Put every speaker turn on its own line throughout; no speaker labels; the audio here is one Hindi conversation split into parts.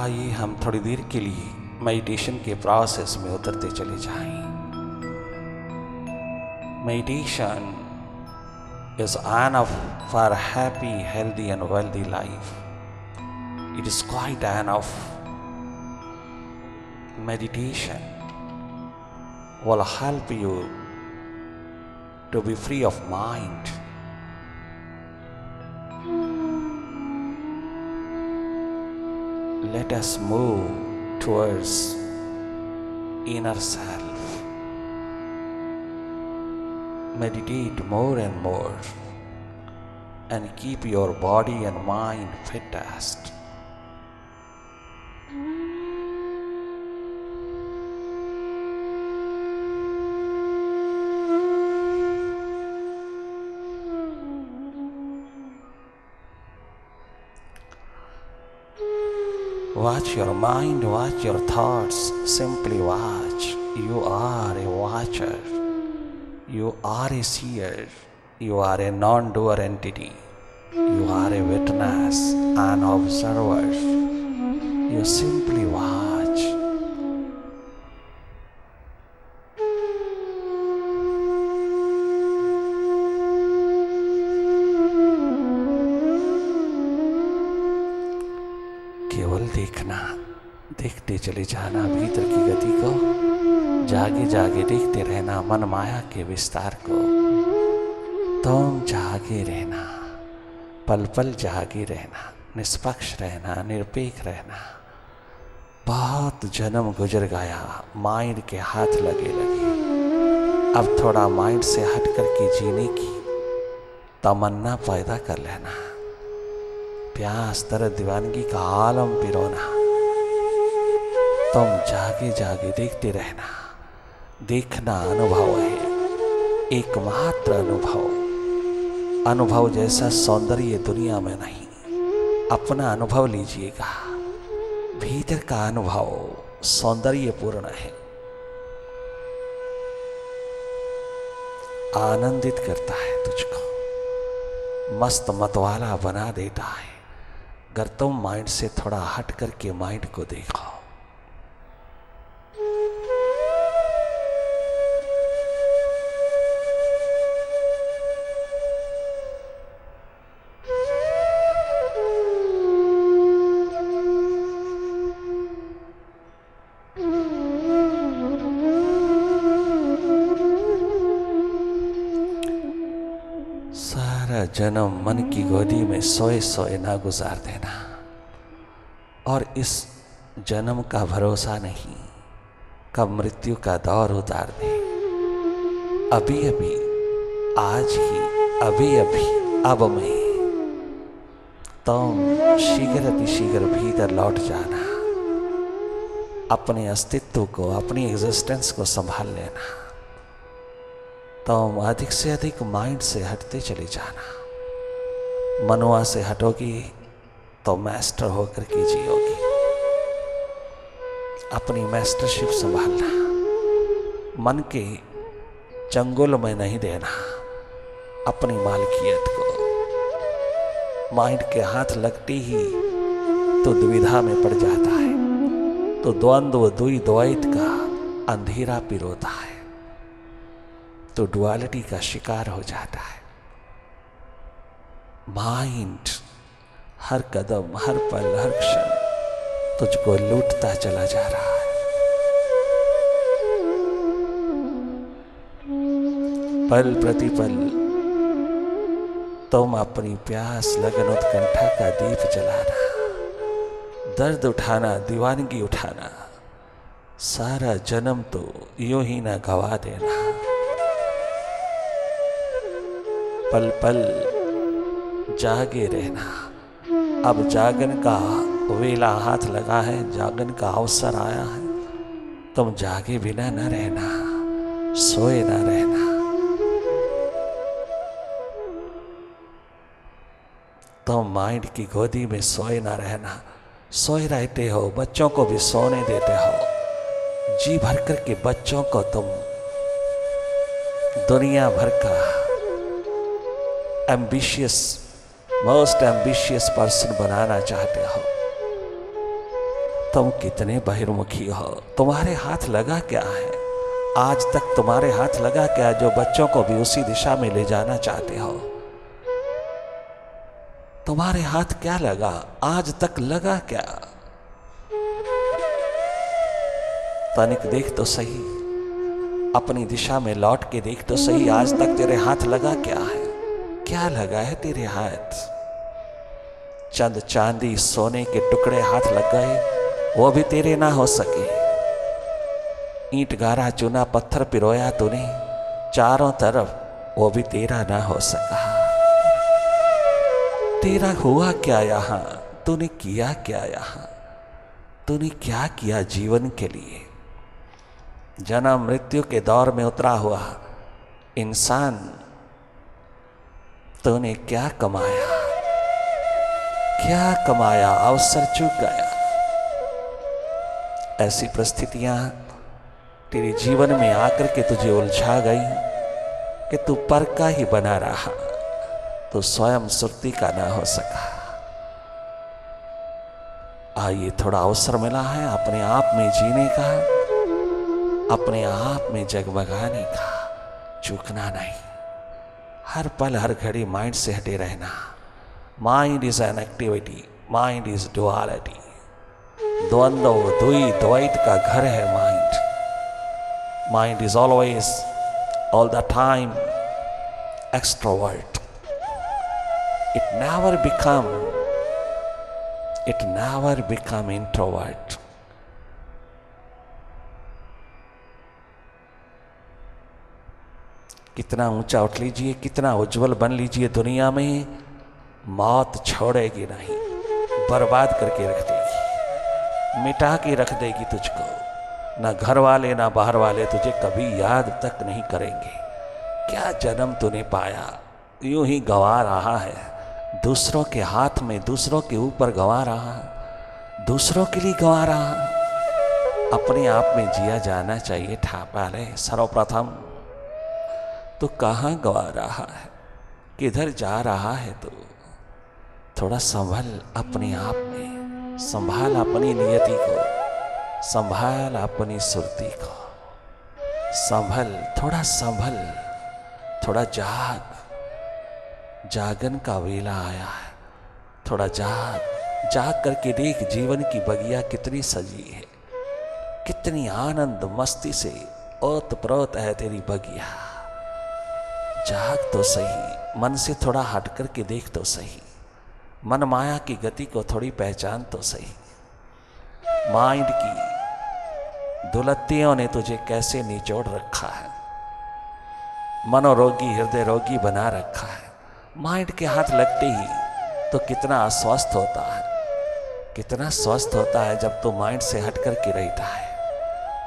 आइए हम थोड़ी देर के लिए मेडिटेशन के प्रोसेस में उतरते चले जाएं। Meditation is enough for a happy, healthy and wealthy life. It is quite enough. Meditation will help you to be free of mind. Let us move towards inner self. Meditate more and more and keep your body and mind fittest. Watch your mind, watch your thoughts, simply watch. You are a watcher. You are a seer. You are a non-doer entity. You are a witness, an observer. You simply watch. केवल देखना, देखते चले जाना भीतर की गति को, जागे जागे देखते रहना मन माया के विस्तार को। तुम जागे रहना, पल पल जागे रहना, निष्पक्ष रहना, निरपेक्ष रहना। बहुत जन्म गुजर गया, माइंड के हाथ लगे अब थोड़ा माइंड से हट करके जीने की तमन्ना पैदा कर लेना। प्यास दर्द दीवानगी का आलम पिरोना। तुम जागे जागे देखते रहना। देखना अनुभव है, एकमात्र अनुभव। अनुभव जैसा सौंदर्य दुनिया में नहीं। अपना अनुभव लीजिएगा। भीतर का अनुभव सौंदर्यपूर्ण है, आनंदित करता है तुझको, मस्त मतवाला बना देता है। अगर तुम माइंड से थोड़ा हट करके माइंड को देखो। सारा जन्म मन की गोदी में सोए सोए ना गुजार देना। और इस जन्म का भरोसा नहीं कब मृत्यु का दौर उतार दे। अभी अभी, आज ही, अभी अभी, अब में तुम शीघ्र अतिशीघ्र भीतर लौट जाना। अपने अस्तित्व को, अपनी एग्जिस्टेंस को संभाल लेना। तुम अधिक से अधिक माइंड से हटते चले जाना। मनवा से हटोगी तो मास्टर होकर के जियोगी। अपनी मास्टरशिप संभालना। मन के चंगुल में नहीं देना अपनी मालकियत को। माइंड के हाथ लगते ही तो दुविधा में पड़ जाता है, तो द्वंद्व द्वैत का अंधेरा पिरोता है, तो डुअलिटी का शिकार हो जाता है। माइंड हर कदम, हर पल, हर क्षण तुझको लूटता चला जा रहा है। पल प्रतिपल तुम अपनी प्यास लगन उत्कंठा का दीप जलाना, दर्द उठाना, दीवानगी उठाना। सारा जन्म तो यूं ही ना गवा देना। पल पल जागे रहना। अब जागन का वेला हाथ लगा है, जागन का अवसर आया है। तुम जागे बिना न रहना, सोए न रहना। तुम माइंड की गोदी में सोए न रहना। सोए रहते हो, बच्चों को भी सोने देते हो। जी भर कर के बच्चों को तुम दुनिया भर का मोस्ट एम्बिशियस पर्सन बनाना चाहते हो। तुम कितने बहिर्मुखी हो। तुम्हारे हाथ लगा क्या है? आज तक तुम्हारे हाथ लगा क्या जो बच्चों को भी उसी दिशा में ले जाना चाहते हो? तुम्हारे हाथ क्या लगा? आज तक लगा क्या? तनिक देख तो सही, अपनी दिशा में लौट के देख तो सही, आज तक तेरे हाथ लगा क्या है? क्या लगा है तेरे हाथ? चंद चांदी सोने के टुकड़े हाथ लग गए, वो भी तेरे ना हो सके। ईंट गारा चुना पत्थर पिरोया तूने चारों तरफ, वो भी तेरा ना हो सका। तेरा हुआ क्या यहां? तूने किया क्या यहां? तूने क्या किया जीवन के लिए? जन्म मृत्यु के दौर में उतरा हुआ इंसान, तूने क्या कमाया? क्या कमाया? अवसर चूक गया। ऐसी परिस्थितियां तेरे जीवन में आकर के तुझे उलझा गई कि तू पर का ही बना रहा, तो स्वयं सुरती का ना हो सका। आइए, थोड़ा अवसर मिला है अपने आप में जीने का, अपने आप में जगमगाने का। चूकना नहीं, हर पल हर घड़ी माइंड से हटे रहना। Mind is an activity, mind is duality. द्वंद्व द्वैत द्वैत का घर है mind. Mind is always, all the time extrovert. It never become introvert. कितना ऊंचा उठ लीजिए, कितना उज्जवल बन लीजिए, दुनिया में मौत छोड़ेगी नहीं, बर्बाद करके रख देगी, मिटा के रख देगी तुझको। ना घर वाले ना बाहर वाले तुझे कभी याद तक नहीं करेंगे। क्या जन्म तूने पाया, यूं ही गवा रहा है, दूसरों के हाथ में, दूसरों के ऊपर गवा रहा, दूसरों के लिए गवा रहा। अपने आप में जिया जाना चाहिए। ठापा ले सर्वप्रथम तो कहाँ गवा रहा है, किधर जा रहा है? तो थोड़ा संभल अपने आप में, संभाल अपनी नियति को, संभाल अपनी सुरती को, संभल, थोड़ा संभल, थोड़ा जाग। जागन का वेला आया है, थोड़ा जाग। जाग करके देख जीवन की बगिया कितनी सजी है, कितनी आनंद मस्ती से ओत प्रोत है तेरी बगिया। जाग तो सही, मन से थोड़ा हट करके देख तो सही, मन माया की गति को थोड़ी पहचान तो सही। माइंड की दुलत्तियों ने तुझे कैसे निचोड़ रखा है, मनोरोगी हृदय रोगी बना रखा है। माइंड के हाथ लगते ही तो कितना अस्वस्थ होता है, कितना स्वस्थ होता है जब तो माइंड से हट करके रहता है,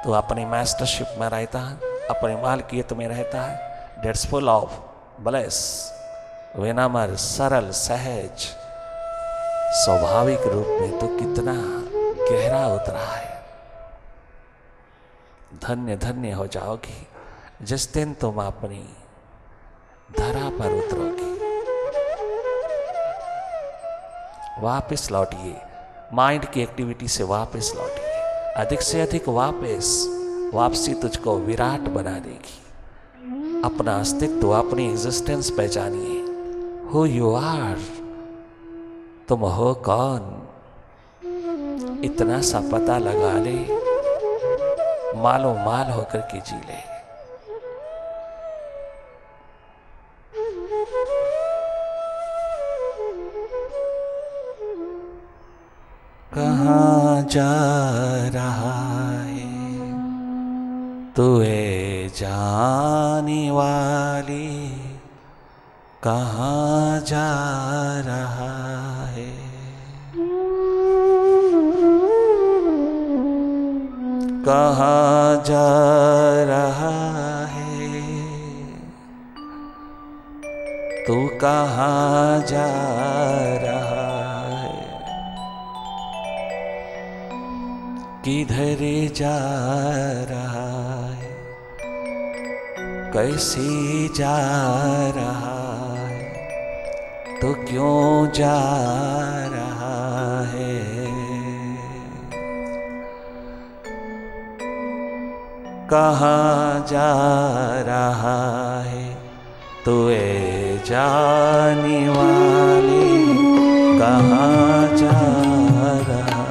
तो अपनी मास्टरशिप में रहता है, अपने मालकियत में रहता है। डेट्स फुल ऑफ ब्लेस, विनम्र, सरल, सहज, स्वाभाविक रूप में तो कितना गहरा उतरा है। धन्य धन्य हो जाओगी जिस दिन तुम अपनी धरा पर उतरोगी। वापस लौटिए, माइंड की एक्टिविटी से वापस लौटिए, अधिक से अधिक वापसी तुझको विराट बना देगी। अपना अस्तित्व, अपनी एग्जिस्टेंस पहचानिए। हु यू आर, तुम हो कौन, इतना सा पता लगा ले, मालो माल होकर के जी ले। कहाँ जा रहा है तू ए जाने वाली, कहाँ जा रहा है, कहाँ जा रहा है, तू कहाँ जा रहा है, किधर जा रहा है, कैसे जा रहा है, तो क्यों जा रहा है। कहाँ जा रहा है तू ए जाने वाले, कहाँ जा रहा।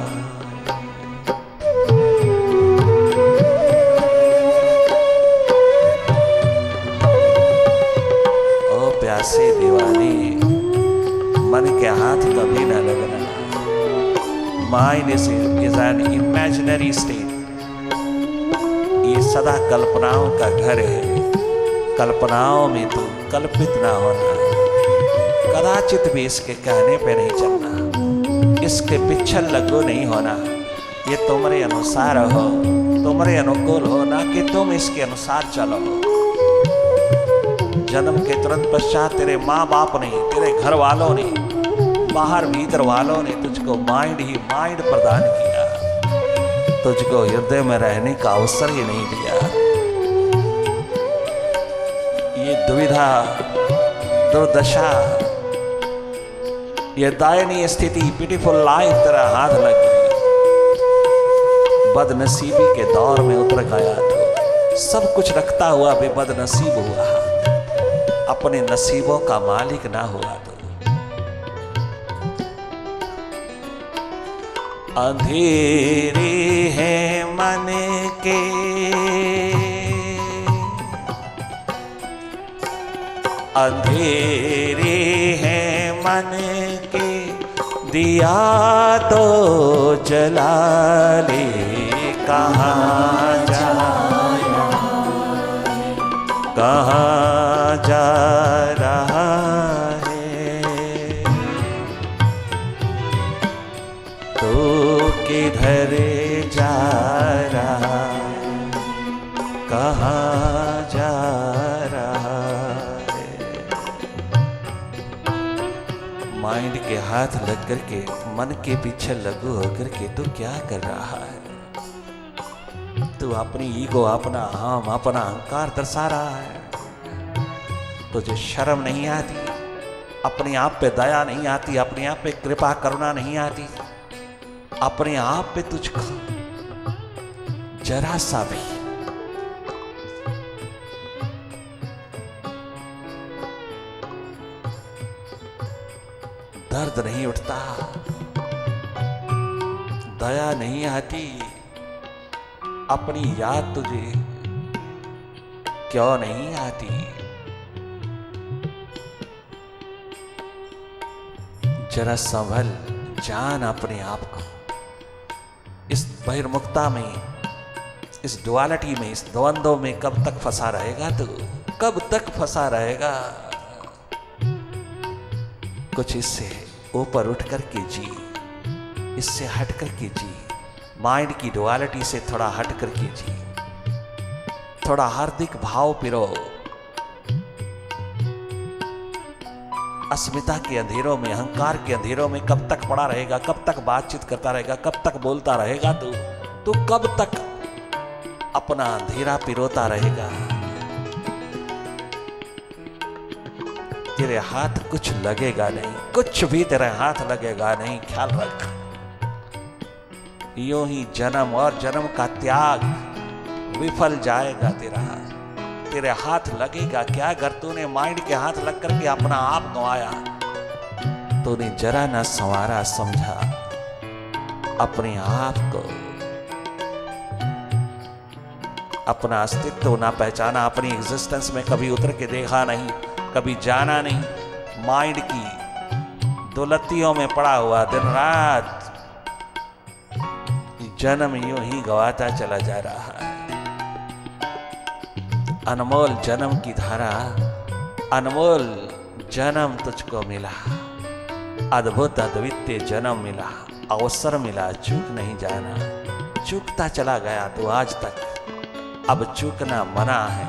ओ प्यासे दीवाने, मन के हाथ कभी न लगना। Mind is an imaginary state. ये सदा कल्पनाओं का घर है। कल्पनाओं में तो कल्पित ना होना, कदाचित भी इसके कहने पे नहीं चलना, इसके पिछल लगो नहीं होना। ये तुम्हारे अनुसार हो, तुम्हारे अनुकूल हो, ना कि तुम इसके अनुसार चलो। जन्म के तुरंत पश्चात तेरे माँ बाप ने, तेरे घर वालों ने, बाहर भीतर वालों ने तुझको माइंड ही माइंड प्रदान किया, तुझको हृदय में रहने का अवसर ही नहीं दिया। ये दुविधा, दुर्दशा, ये दयनीय स्थिति, पिटीफुल लाइफ तेरा हाथ लग गई। बदनसीबी के दौर में उतर गया तो सब कुछ रखता हुआ भी बदनसीब हुआ, अपने नसीबों का मालिक ना हुआ तो। अंधेरे हैं मन के, अंधेरे हैं मन के, दिया तो जला ले, कहाँ जा, कहाँ जा रहा है तू, किधर जा रहा, कहाँ जा रहा। माइंड के हाथ लग कर के, मन के पीछे लगू होकर के तू क्या कर रहा है? तू अपनी ईगो, अपना हम, अपना अहंकार दर्शा रहा है। तुझे शर्म नहीं आती, अपने आप पे दया नहीं आती, अपने आप पे कृपा करुणा नहीं आती, अपने आप पे तुझको जरा सा भी दर्द नहीं उठता, दया नहीं आती, अपनी याद तुझे क्यों नहीं आती? जरा संभल, जान अपने आप को। इस बहिर्मुखता में, इस डुअलिटी में, इस द्वंद्व में कब तक फंसा रहेगा तू? कब तक फंसा रहेगा? कुछ इससे ऊपर उठ कर के जी, इससे हट कर के जी, माइंड की डुअलिटी से थोड़ा हट कर के जी, थोड़ा हार्दिक भाव पिरो। अस्मिता के अंधेरों में, अहंकार के अंधेरों में कब तक पड़ा रहेगा? कब तक बातचीत करता रहेगा? कब तक बोलता रहेगा तू? तू कब तक अपना अंधेरा पिरोता रहेगा? तेरे हाथ कुछ लगेगा नहीं, कुछ भी तेरे हाथ लगेगा नहीं, ख्याल रख। यूं ही जन्म और जन्म का त्याग विफल जाएगा तेरा। तेरे हाथ लगेगा क्या? अगर तूने माइंड के हाथ लग करके अपना आप गंवाया, तूने जरा ना संवारा, समझा अपने आप को, अपना अस्तित्व ना पहचाना, अपनी एग्जिस्टेंस में कभी उतर के देखा नहीं, कभी जाना नहीं। माइंड की दौलतियों में पड़ा हुआ दिन रात जन्म यूं ही गवाता चला जा रहा है। अनमोल जन्म की धारा, अनमोल जन्म तुझको मिला, अद्भुत अद्वितीय जन्म मिला, अवसर मिला, चूक नहीं जाना। चूकता चला गया तो आज तक, अब चूकना मना है।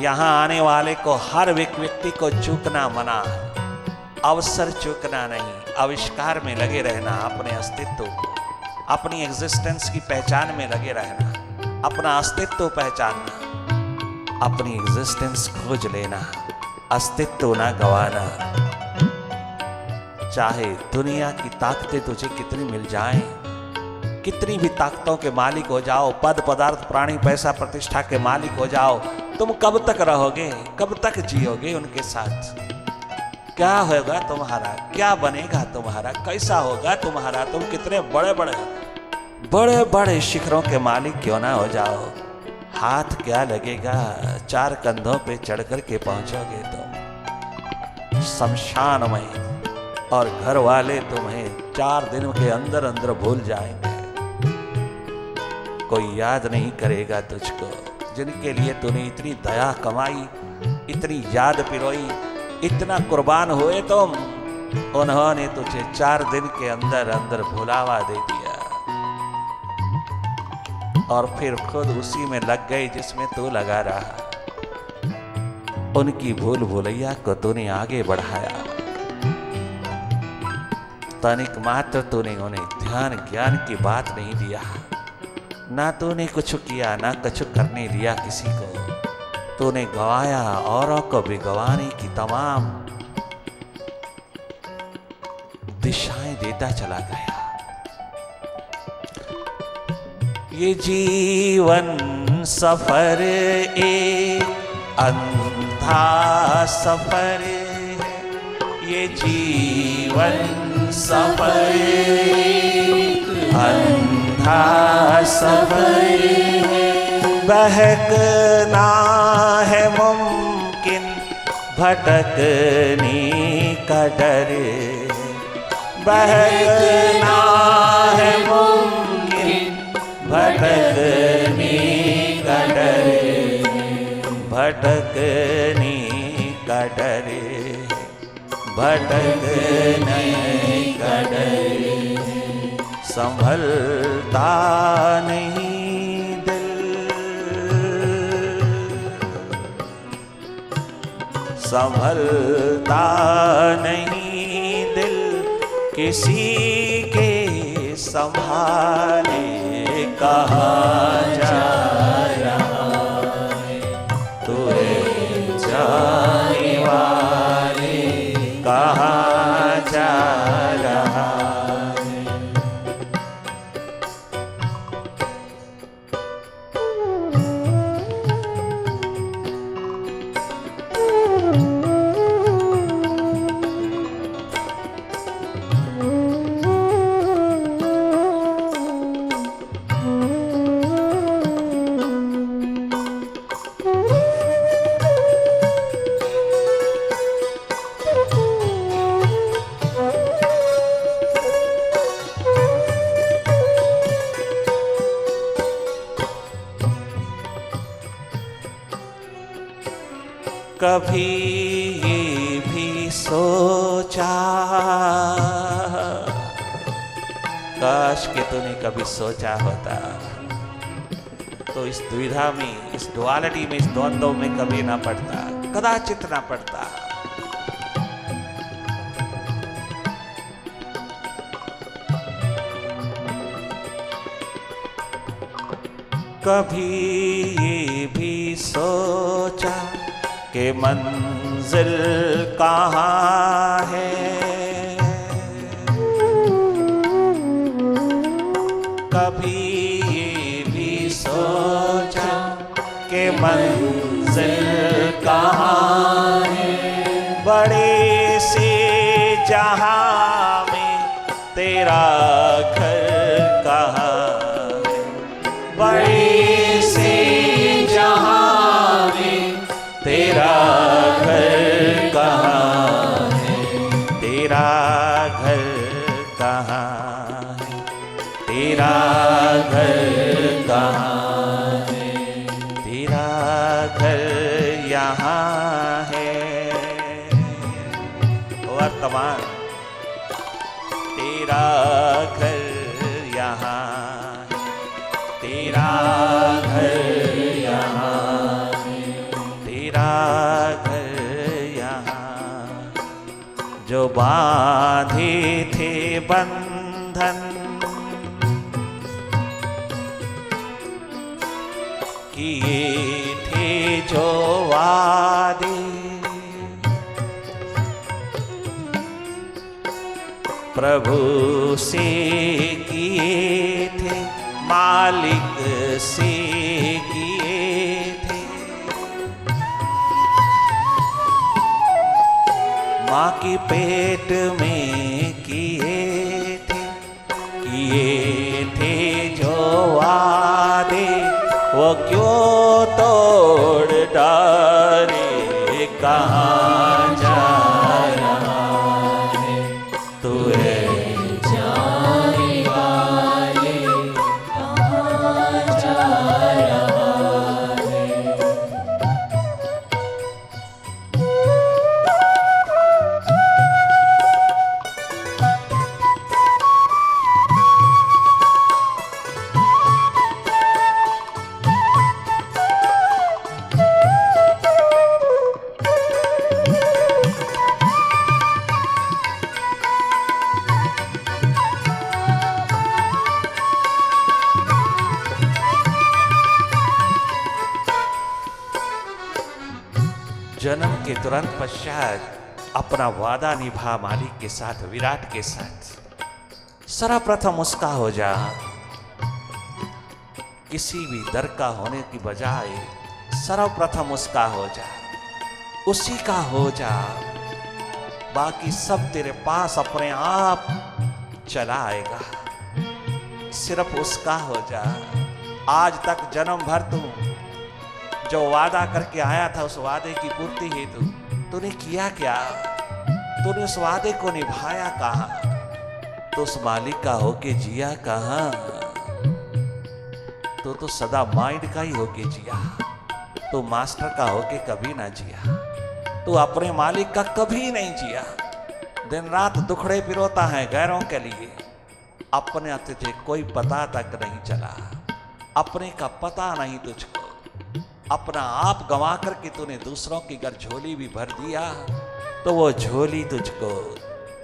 यहाँ आने वाले को, हर व्यक्ति को चूकना मना है। अवसर चूकना नहीं, आविष्कार में लगे रहना, अपने अस्तित्व को, अपनी एग्जिस्टेंस की पहचान में लगे रहना, अपना अस्तित्व पहचानना, अपनी एग्जिस्टेंस खोज लेना, अस्तित्व ना गवाना। चाहे दुनिया की ताकतें तुझे कितनी मिल जाएं, कितनी भी ताकतों के मालिक हो जाओ, पद पदार्थ प्राणी पैसा प्रतिष्ठा के मालिक हो जाओ, तुम कब तक रहोगे, कब तक जियोगे उनके साथ? क्या होगा तुम्हारा, क्या बनेगा तुम्हारा, कैसा होगा तुम्हारा? तुम कितने बड़े बड़े शिखरों के मालिक क्यों ना हो जाओ, हाथ क्या लगेगा, 4 कंधों पे चढ़ कर के पहुंचोगे तुम शमशान में, और घर वाले तुम्हें 4 दिन के अंदर अंदर भूल जाएंगे। कोई याद नहीं करेगा तुझको। जिनके लिए तूने इतनी दया कमाई, इतनी याद पिरोई, इतना कुर्बान हुए तुम, उन्होंने तुझे 4 दिन के अंदर अंदर भुलावा दे दिया, और फिर खुद उसी में लग गई जिसमें तू लगा रहा। उनकी भूल भुलैया को तूने आगे बढ़ाया, तनिक मात्र तूने उन्हें ध्यान ज्ञान की बात नहीं दिया, ना तूने कुछ किया, ना कुछ करने दिया किसी को। तूने गवाया, औरों को भी गवाने की तमाम दिशाएं देता चला गया। ये जीवन सफर अंधा सफर है, ये जीवन सफर अंधा सफर है, बहकना है मुमकिन, भटकने का डर, बहकना है मुमकिन, भटकने का डर, भटकने का डर, भटकने का डर, संभलता नहीं दिल, संभलता नहीं दिल, किसी के संभाले कहाँ जा रहा है, तुझे जाने वाले कहाँ जा रहा है। कभी ये भी सोचा, काश कि तूने कभी सोचा होता तो इस दुविधा में, इस डुअलिटी में, इस द्वंद्व में कभी ना पड़ता, कदाचित ना पड़ता। कभी ये भी सोचा कि मंजिल कहाँ है, कभी ये भी सोचा कि मंजिल कहाँ है, बड़े से जहां में तेरा घर कहाँ है, बड़े से जहां में तेरा घर कहाँ है, तेरा घर कहाँ है, तेरा घर कहाँ है, तेरा घर यहाँ है वर्तमान, तेरा घर यहाँ है, तेरा घर यहाँ है, तेरा घर यहाँ, जो बांधे थे बंधन, किए थे जो वादे, प्रभु से किए थे, मालिक से किए थे। माँ के पेट में किए थे जो वादे, वो क्यों तोड़ डाले, कहाँ जा रहा है तू है जाने वाले, कहाँ जा रहा है। जन्म के तुरंत पश्चात अपना वादा निभा मालिक के साथ, विराट के साथ। सर्वप्रथम उसका हो जा, किसी भी दर का होने की बजाय सर्वप्रथम उसका हो जा, उसी का हो जा। बाकी सब तेरे पास अपने आप चला आएगा, सिर्फ उसका हो जा। आज तक जन्म भर तू जो वादा करके आया था, उस वादे की पूर्ति हेतु तूने किया क्या? तूने उस वादे को निभाया कहाँ? तो उस मालिक का होके जिया कहाँ? तो सदा माइंड का ही होके जिया, तो मास्टर का होके कभी ना जिया, तो अपने मालिक का कभी नहीं जिया। दिन रात दुखड़े पिरोता है गैरों के लिए, अपने तुझे कोई पता तक नहीं चला, अपने का पता नहीं तुझको। अपना आप गंवा करके तूने दूसरों की अगर झोली भी भर दिया, तो वो झोली तुझको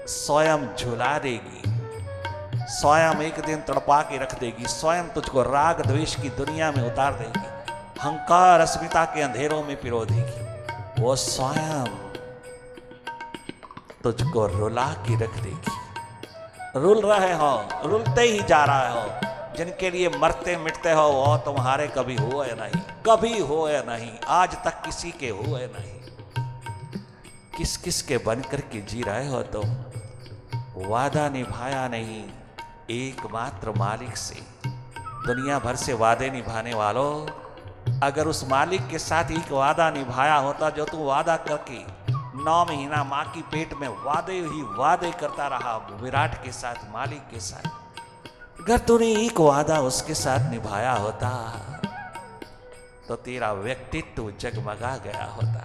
स्वयं झुला देगी, स्वयं एक दिन तड़पा के रख देगी, स्वयं तुझको राग द्वेष की दुनिया में उतार देगी, अहंकार अस्मिता के अंधेरों में पिरो देगी। वो स्वयं तुझको रुला के रख देगी। रुल रहे हो, रुलते ही जा रहे हो, जिनके लिए मरते मिटते हो वो तुम्हारे कभी हुए नहीं, कभी हुए नहीं, आज तक किसी के हुए नहीं। किस किस के बन करके जी रहे हो तुम? वादा निभाया नहीं एकमात्र मालिक से। दुनिया भर से वादे निभाने वालों, अगर उस मालिक के साथ एक वादा निभाया होता जो तू वादा करके 9 महीना माँ की पेट में वादे ही वादे करता रहा, विराट के साथ, मालिक के साथ, अगर तूने एक वादा उसके साथ निभाया होता तो तेरा व्यक्तित्व जगमगा गया होता।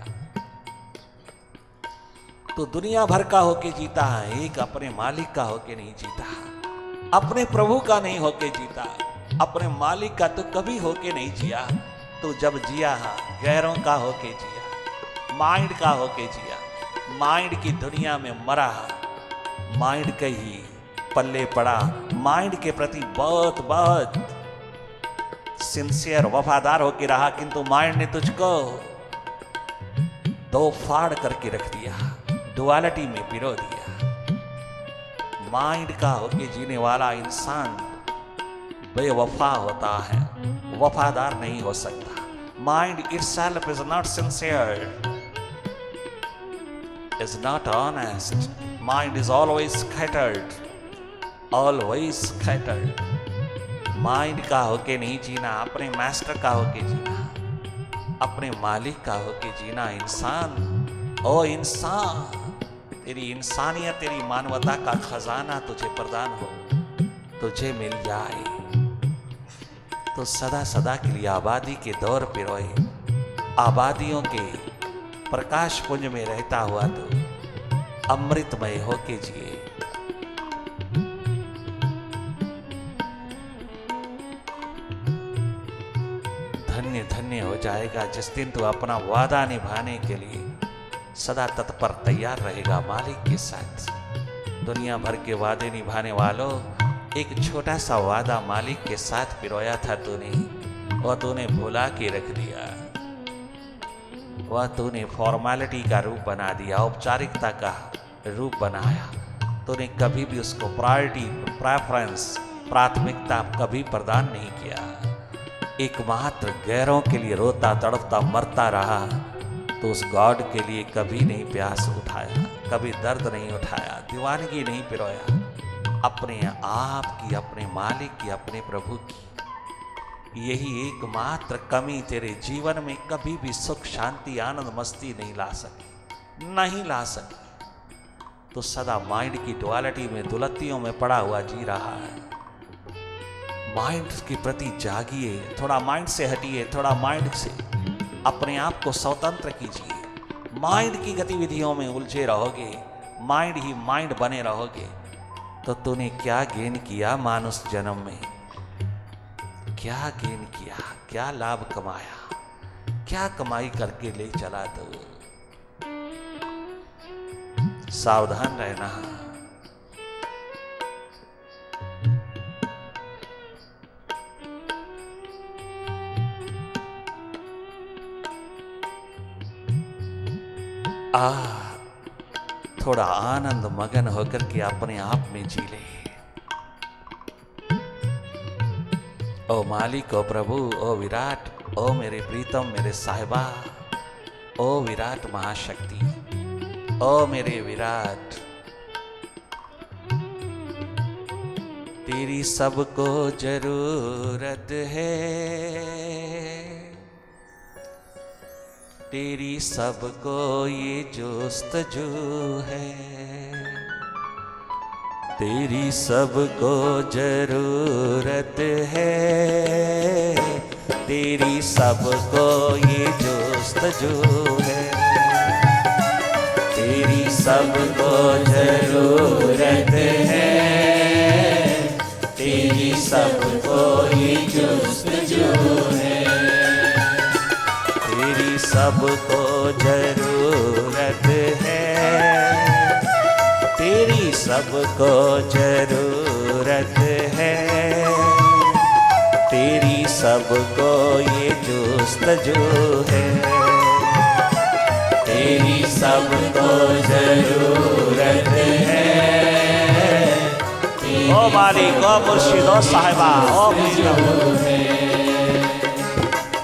तो दुनिया भर का होके जीता है, एक अपने मालिक का होके नहीं जीता, अपने प्रभु का नहीं होके जीता, अपने मालिक का तो कभी होके नहीं जिया। तो जब जिया गैरों का होके जिया, माइंड का होके जिया, माइंड की दुनिया में मरा, माइंड के ही पल्ले पड़ा, माइंड के प्रति बहुत बहुत सिंसियर वफादार होके रहा, किंतु माइंड ने तुझको दो फाड़ करके रख दिया, डुअलिटी में पिरो दिया। माइंड का होके जीने वाला इंसान बेवफा होता है, वफादार नहीं हो सकता। Mind itself is not sincere, is not honest. Mind is always scattered, always scattered. Mind का होके नहीं जीना, अपने मास्टर का होके जीना, अपने मालिक का होके जीना। इंसान, ओ इंसान, तेरी इंसानियत, तेरी मानवता का खजाना तुझे प्रदान हो, तुझे मिल जाए तो सदा सदा के लिए आबादी के दौर पे रोए, आबादियों के प्रकाश पुंज में रहता हुआ तो अमृतमय होके जिए। धन्य धन्य हो जाएगा जिस दिन तू अपना वादा निभाने के लिए सदा तत्पर तैयार रहेगा मालिक के साथ। दुनिया भर के वादे निभाने वालों, एक छोटा सा वादा मालिक के साथ पिरोया था तूने, वह तूने भुला के रख दिया, वह तूने फॉर्मेलिटी का रूप बना दिया, औपचारिकता का रूप बनाया। तूने कभी भी उसको प्रायोरिटी, प्रेफरेंस, प्राथमिकता कभी प्रदान नहीं किया। एकमात्र गैरों के लिए रोता तड़पता मरता रहा, तो उस गॉड के लिए कभी नहीं प्यास उठाया, कभी दर्द नहीं उठाया, दीवानगी नहीं पिरोया अपने आप की, अपने मालिक की, अपने प्रभु की। यही एकमात्र कमी तेरे जीवन में कभी भी सुख, शांति, आनंद, मस्ती नहीं ला सकी, नहीं ला सकी। तो सदा माइंड की डुअलिटी में, दुलत्तियों में पड़ा हुआ जी रहा है। माइंड के प्रति जागिए, थोड़ा माइंड से हटिए, थोड़ा माइंड से अपने आप को स्वतंत्र कीजिए। माइंड की गतिविधियों में उलझे रहोगे, माइंड ही माइंड बने रहोगे, तो तूने क्या गेन किया मानुष जन्म में? क्या गेन किया, क्या लाभ कमाया, क्या कमाई करके ले चला तू? सावधान रहना। थोड़ा आनंद मगन होकर के अपने आप में जी ले। ओ मालिक, ओ प्रभु, ओ विराट, ओ मेरे प्रीतम, मेरे साहिबा, ओ विराट महाशक्ति, ओ मेरे विराट, तेरी सबको जरूरत है, तेरी सबको ये जोस्तजू है, तेरी सबको जरूरत है, तेरी सबको ये जोस्तजू है, तेरी सबको जरूरत है, तेरी सबको ये जोस्तजू है, तेरी सबको जरूरत है, तेरी सबको जरूरत है, तेरी सबको ये जोस्तजू है, तेरी सबको जरूरत है। ओ मालिक, ओ मुर्शिद, ओ साहिबा, ओ है,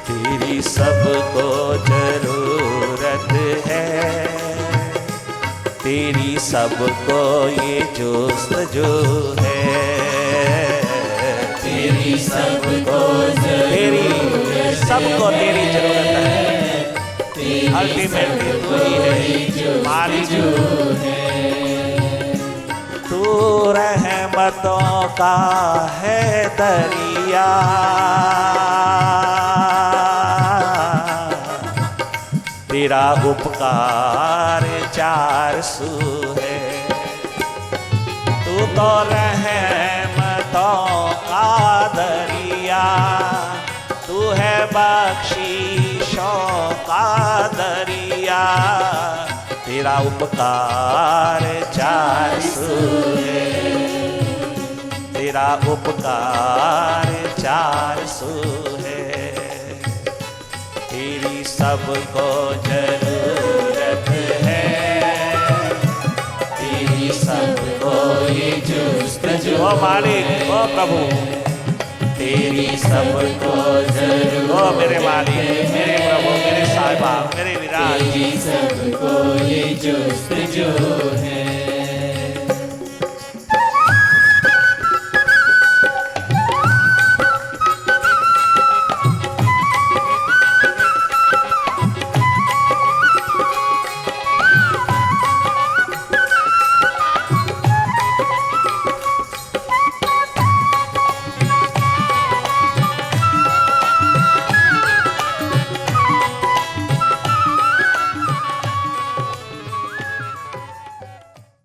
तेरी सबको जरूरत है, तेरी सबको ये जोस्तजू है, तेरी सबको तेरी सबको तेरी जरूरत है। अल्टीमेटली तू ही है मालिक, तू रहमतों का है दरिया, तेरा उपकार चार सू है, तू तो रहमतों का दरिया, तू है बख्शीशों का दरिया, तेरा उपकार चार सू है, तेरा उपकार चार सू है, तेरी सबको जरूरत है, तेरी सबको ये जोस्तजू। ओ मालिक, ओ प्रभु, तेरी सबको जरूरत, ओ मेरे मालिक, मेरे प्रभु, मेरे साहिबा, मेरे विराट, तेरी सबको ये जोस्तजू है,